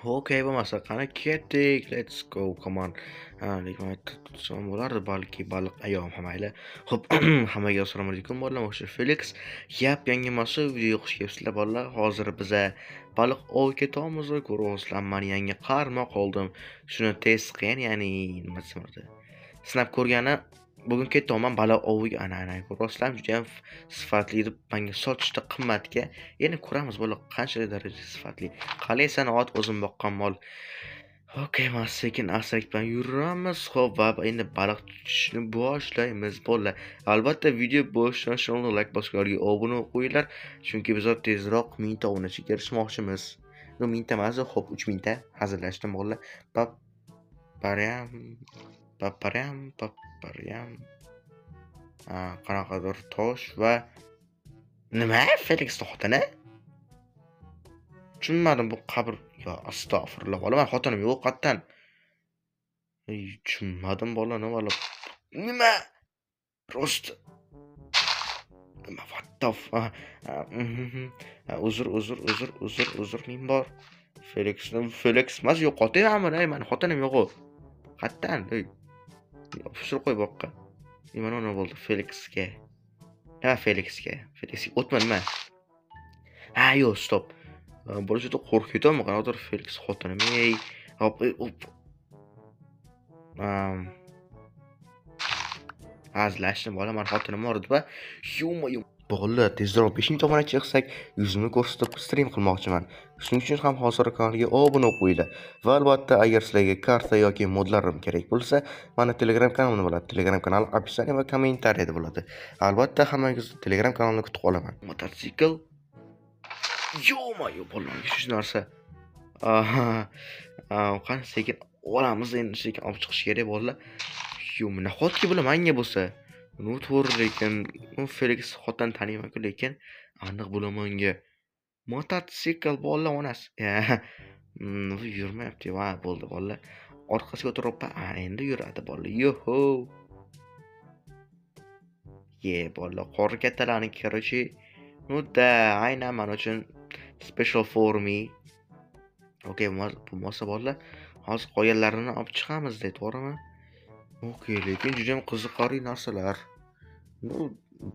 Okay bo'lmasa qani ketdik. Let's go. Come on. Lekin tutsam bo'lardi balki baliq ayom mayli. Xo'p, hammaga assalomu alaykum bolalar. O'sha Felix yangi mashq video xush kelibsizlar bolalar. Hozir biza baliq ov ketamiz va ko'ryapsizlar. Men yangi qarmoq oldim. Shuni test qilgan, ya'ni nima desam bo'ladi? Sinab ko'rgani bugun ketaman baliq oviga. Ana ko'ryapsizlar, juda ham sifatli deb menga sotishdi qimmatga. Endi ko'ramiz bolalar qancha darajada sifatli. Qalay sanoat o'zim boqqan mol. Okay, men sekin-astalik bilan yuramiz. Xo'p, va endi baliq tutishni boshlaymiz bolalar. Albatta video boshidan shuni like bosganlarga obuna qo'yinglar, chunki biz tezroq 1000 ta obunachiga erishmoqchimiz. No 1000 ta emas, xo'p 3000 ta hazillashdim bolalar. Paparyam, paparyam. Qanaqadir tosh va nima? Felix xotini? Tushunmadim bu qabr. Yo, astag'firullah. Bola, men xotinim yo'q qattan. Tushunmadim bola, nima? Nima? Rost. Nima? What the fuck? Uzr, men bor. Felix mas yo'qotaman, men xotinim yo'q. Qattan, fushir qo'y boqqa. Nima bo'ldi Felixga? Nima Felixga o'tma nima? Yo'q, stop. Bo'lishida qo'rqib ketaman, qanaqadir Felix xotinim. Hop. Azlashdim bola, men xotinim bor edi va bola tezroq 5-obunachi chiqsak, yuzimni ko'rsatib stream qilmoqchiman. Shuning uchun ham hozir kanalga obuna qo'yinglar. Va albatta, agar sizlarga karta yoki modlarim kerak bo'lsa, mana Telegram kanalim bo'ladi. Telegram kanal opisiya va kommentariyada bo'ladi. Albatta, hammangizni Telegram kanalimda kutib qolaman. Mototsikl. Yo-mayo, bolam, shu narsa. Qani sekin olamiz, endi sekin olib chiqish kerak bolalar. Nahotki bular menga bo'lsa, to'g'ri, lekin Felix xotin taniyman-ku, lekin aniq bulamanga mototsikl bolalar onasi. Yurmayapti, va bo'ldi bolalar. Orqasiga o'tiribman. Endi yuradi bolalar. Yo'ho. Bolalar, qor kattalarniki, короче. Aynan men uchun special for me. Okay, bo'lmasa bolalar, hozir qolganlarini olib chiqamiz, to'g'rimi? Okay, lekin juda ham qiziqarli narsalar.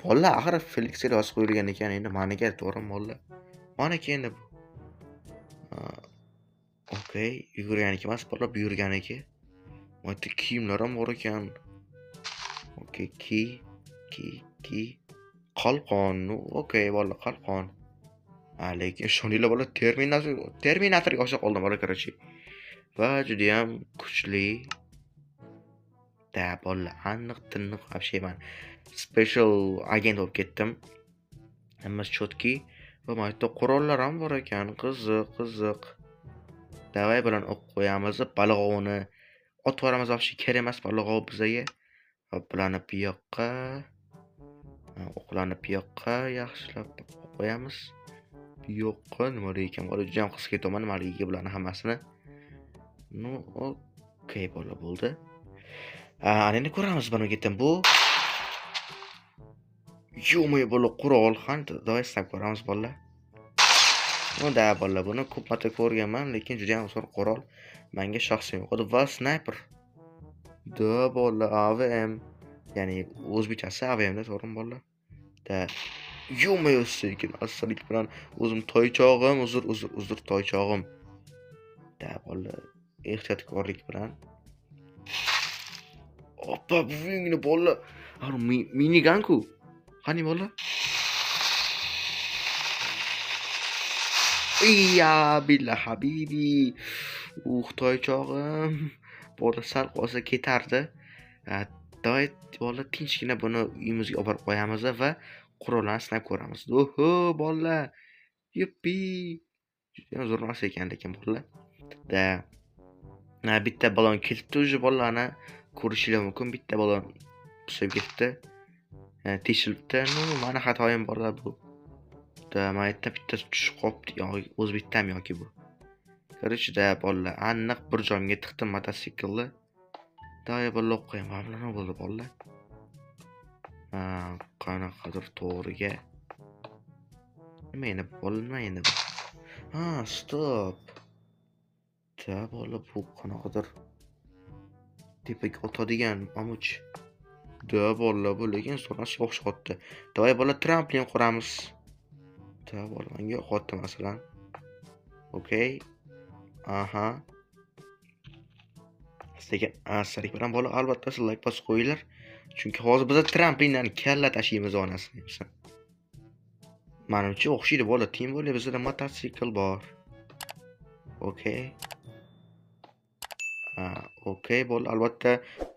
Bolalar, axir Felixga yozib qo'yilgan ekan, endi meniga to'g'rimi bolalar? Meniki endi bu. Okay, yugurganiki emas, bolalar, buyurganiki. Mana kiyimlar ham bor ekan. Okay, ki. Qalqon. Okay, bolalar, qalqon. Lekin shuninglar bolalar, Terminatorga o'xshab qoldim bolalar, короче. Va juda ham kuchli. Bolalar, aniq-tiniq вообще special agent bo'lib ketdim. Hammasi chotki va mana yerda qurollar ham bor ekan. Qiziq. Davay bilan o'q qo'yamiz, baliq ovini otib yuboramiz, вообще kerak emas baliq ov bizga. Bularni bu yoqqa, o'qlarni bu yoqqa yaxshilab qo'yamiz. Bu yoqqa nima ekan? Bola juda ham qiz ketaman nimaligi bularni hammasini. Okay, bola bo'ldi. Endi ko'ramiz buni ketim bu. Yo'q, bola qurol qanday? Davay istab ko'ramiz bolalar. Bolalar, buni ko'p marta ko'rganman, lekin juda ham zo'r qurol. Menga shaxsiy yoqadi va sniper. Bolalar, AVM. Ya'ni o'zbekchasi AVMda, to'g'rimi bolalar? Yo'q, sekin astalik bilan o'zim toychog'im, uzr toychog'im. Bolalar, ehtiyotkorlik bilan. Oppa, buvingni bolalar. Minigun-ku. Qani bolalar? Billah habibi. Toychog'im. Bolalar, sal qolsa ketardi. Davay bolalar, tinchgina buni uyimizga olib borib qo'yamiz va qurollarni sinab ko'ramiz. Oho, bolalar. Yuppi. Juda zo'r narsa ekan lekin bolalar. Bitta balon ketibdi o'sha bolalarni ko'rishinglar mumkin. Bitta balon pisib ketdi. Teshilibdi. Meni xatoyim bolalar bu. Mana yerda bitta tushib qolibdi, yoki o'z bittam yoki bu. Короче, bolalar, aniq bir joyga tiqdim mototsiklni. Davay bolalar qo'yaman. Nima bo'ldi bolalar? Qanaqadir to'g'riga. Nima endi bolalar, nima endi bu? Stop. Da bola bu qanaqadir tepaga otadigan amuch. Da bola bu lekin sonasi o'xshatdi. Davay bola tramplin quramiz. Da bola menga yoqdi masalan. Okey. Aha. Sekin asalik bilan bola albatta siz like bosib qo'yinglar. Chunki hozir biz tramplindan kalla tashiymiz onasini. Menimcha o'xshaydi bola, tim bo'la bizda mototsikl bor. Okey. Okey bola, albatta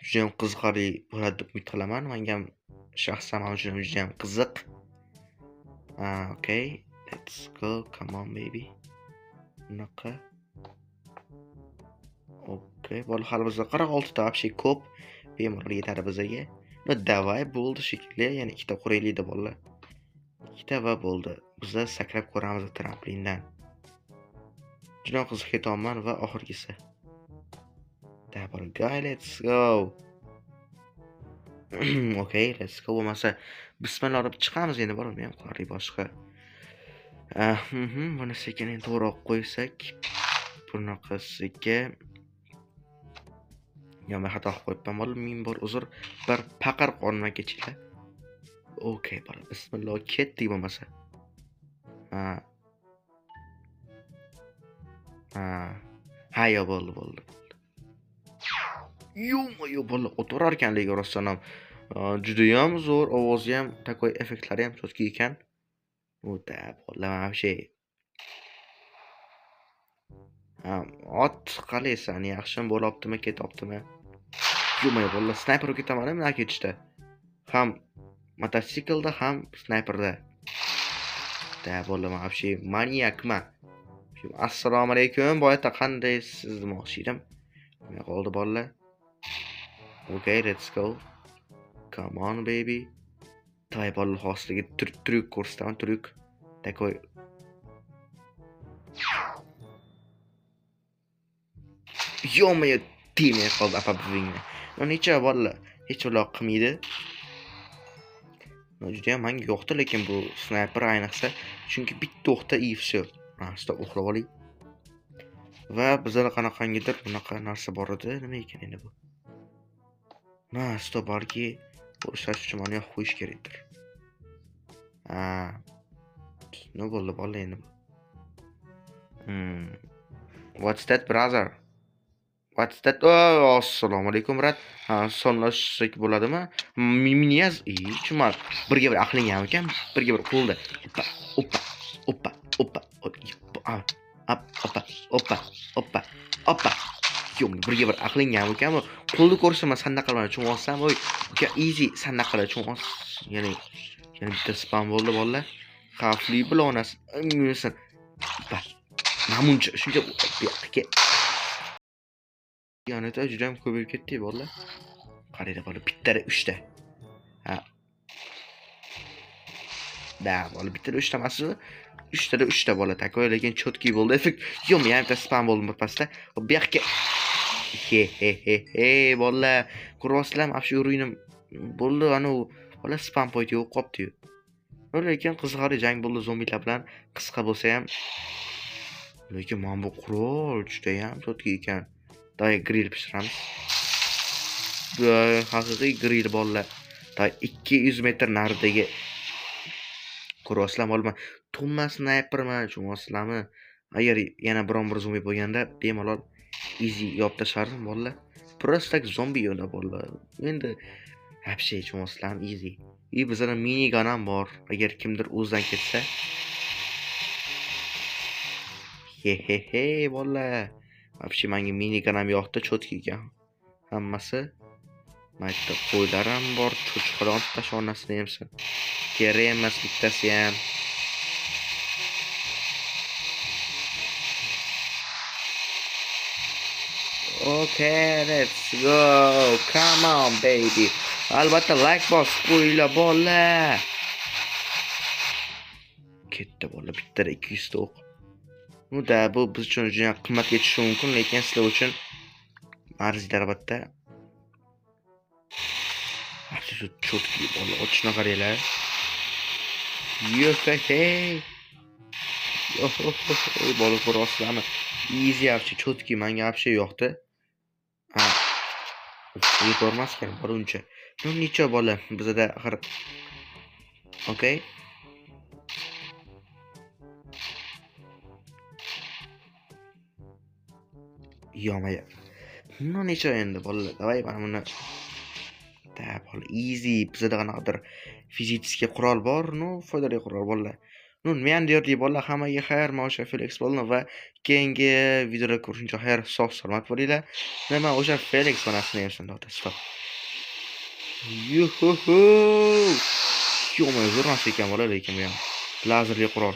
juda ham qiziqarli bo'ladi deb umid qilaman. Menga ham shaxsan juda ham qiziq. Okey. Let's go. Come on baby. Bunaqa. Okey, bola hali bizda 46 ta вообще ko'p. Bemalol yetadi bizga. No davay bo'ldi shekilli, yana ikkita quraylik-da bola. Ikkita va bo'ldi. Bizda sakrab ko'ramiz tramplindan. Juda qiziq ketyapman va oxirgisi. Da bola, guys, let's go. Okey, let's go. Bo'lmasa bismillah deb chiqamiz endi bola, men qaray boshqa. Buni sekin endi to'g'ri qo'ysak, bunaqasiga men xato qilib qo'yibman bola, men bor uzr, bir paqir qonunga kechinglar. Okey bola, bismillah ketdik bo'lmasa. Yo bo'ldi. Yo bola, o'tirar ekanligi rostdan ham juda ham zo'r, ovozi ham, takoy effektlari ham cho'tki ekan. Da bola вообще. Ot qalaysan, yaxshimi bo'lyaptimi, ketyaptimi? Yo'q, bola, snayper ketaman men ketishda. Ham mototsiklda, ham snayperda. Da bola, вообще maniakman. Assalomu alaykum, boyata qanday siz demoqchi edim. Nima qoldi bolalar? Okay, let's go. Come on baby. Tay bola hosiliga tryuk ko'rsataman, tryuk. Takoy. Yo'q, timay qoldi apabuvingni. Necha bola hech uloq qilmaydi. Juda ham menga yo'qdi, lekin bu snayper ayniqsa, chunki bitta o'qda и всё. Stop, uxlab oling. Va bizlar qanaqangidir bunaqa narsa bor edi. Nima ekan endi bu? Stop, balki bu ishlash uchun mana yo'q qo'yish kerakdir. Nima bo'ldi bola endi bu? What's that, brother? What's that? Assalomu alaykum, brat. Sonlashsak bo'ladimi? Miniyaz, chumar. Birga bir aqling ham ekan, birga bir qo'lda. Oppa. Yo'q, birga bir aqling ham ekanmi? Qo'lni ko'rsam sandaqalarni cho'ng'olsam, easy sandaqalar cho'ng'ol. Yana bitta spam bo'ldi bolalar. Xavfli bilonas. Namuncha shuncha buyoqqa. Yonida juda ham ko'payib ketdi bolalar. Qarayda bola, bittada 3 ta. Da bola, bittada 3 ta emasmi? 3 tada 3 ta bola takoy, lekin cho'tki bo'ldi. Effekt. Yo'q, men ham spam bo'ldim bir pasda. Bu yoqqa. Bola, ko'ryapsizlarmi? Afshu o'yinim bo'ldi, ana u bola spam poyti yo'q qopdi-yu. Lekin qiziqarli jang bo'ldi zombilar bilan. Qisqa bo'lsa ham. Lekin men bu qurol juda ham cho'tki ekan. Day grill pishiramiz. Bu haqiqiy grill bolalar. Day 200 metr naridagi ko'ryapsizlarmi olma. Tomma snayperman, tushunasizlarmi? Agar yana biron-bir zombi bo'lganda bemalol easy yopib tashardim bolalar. Просто zombi yo'da bolalar. Endi вообще tushunasizlarmi? Easy. Bizda minigun ham bor. Agar kimdir o'zidan ketsa. Bolalar. Вообще menga minigun ham yoqdi, cho'tki ekan. Hammasi. Mayda qo'ylar ham bor, cho'chqalar tashonasini yemsin. Kerak emas bittasi ham. Okay, let's go. Come on baby. Albatta like bos qo'yinglar bolalar. Ketdi bola, bittada 200 ta o'q. Da bu biz uchun juda qimmat ketishi mumkin, lekin sizlar uchun arziydi albatta. Shu cho'tki bola, ochishni qaranglar. Yo'q, bola ko'ryapsizlarmi? Easy вообще, четкий, menga вообще yoqdi. Ha, yetolmas ekan boruncha. Ну ничего bola, bizada axir. Okay. Ё-моё. Ну ничего endi bolalar, давай mana buni tap easy. Bizada qanaqadir fizический qurol bor, ну foydali qurol bolalar. Ну nima ham deyarli bolalar, hammaga xayr, men o'sha Felix bo'ldim va keyingi videoda ko'rishguncha xayr, sog' salomat bo'linglar. Nima o'sha Felix onasini yemsan to'xta, stop. Yuhu! Ё-моё, zo'r narsa ekan bola, lekin bu ham lazerli qurol.